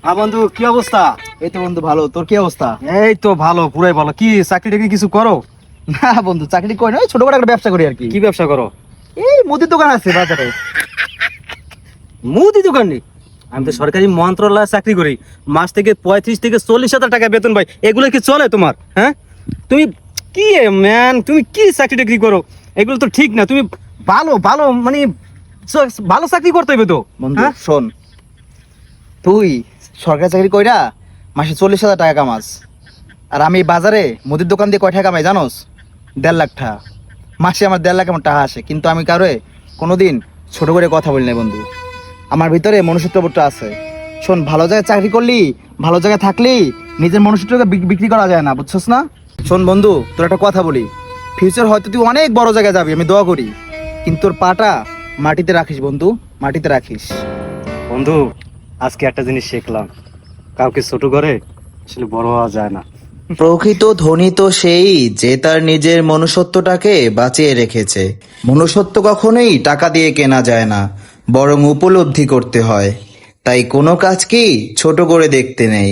হ্যাঁ বন্ধু, কি অবস্থা? এই তো বন্ধু ভালো, তোর কি অবস্থা? এই তো ভালো, পুরাই ভালো। কি চাকরি টাকরি কিছু করো? না বন্ধু, চাকরি করি না, ওই ছোটখাটো একটা ব্যবসা করি আর কি। কি ব্যবসা করো? এই মুদির দোকান আছে বাজারে। মুদি দোকান নেই? আমি তো সরকারি মন্ত্রণালয়ে চাকরি করি, মাস থেকে 35 থেকে 40 হাজার টাকা বেতন পাই। এগুলো কি চলে তোমার? হ্যাঁ, তুমি কি ম্যান, তুমি কি চাকরি টাকরি করো? এগুলো তো ঠিক না। তুমি ভালো ভালো মানে ভালো চাকরি করতে হবে তো। বন্ধু হ্যাঁ, শোন, তুই সরকারি চাকরি কইরা মাসে 40,000 টাকা কামাস, আর আমি বাজারে মুদির দোকান দিয়ে কয় টাকা কামাই জানোস? 1.5 লাখ টাকা। মাসে আমার 1.5 লাখ এমন টাকা আসে, কিন্তু আমি কারোর কোনোদিন ছোট করে কথা বলি না বন্ধু। আমার ভিতরে মনুষ্যত্ববোধটা আছে। শোন, ভালো জায়গায় চাকরি করলি, ভালো জায়গায় থাকলি, নিজের মনুষ্যত্বকে বিক্রি করা যায় না, বুঝছস না? শোন বন্ধু, তোর একটা কথা বলি, ফিউচার হয়তো তুই অনেক বড় জায়গায় যাবি, আমি দোয়া করি, কিন্তু তোর পাটা মাটিতে রাখিস বন্ধু, মাটিতে রাখিস। বন্ধু, আজকে একটা জিনিস শিখলাম, কাউকে ছোট করে আসলে বড় হওয়া যায় না। প্রকৃত ধনী তো সেই যে তার নিজের মনুষ্যত্বটাকে বাঁচিয়ে রেখেছে। মনুষ্যত্ব কখনোই টাকা দিয়ে কেনা যায় না, বরং উপলব্ধি করতে হয়। তাই কোনো কাজকেই ছোট করে দেখতে নেই।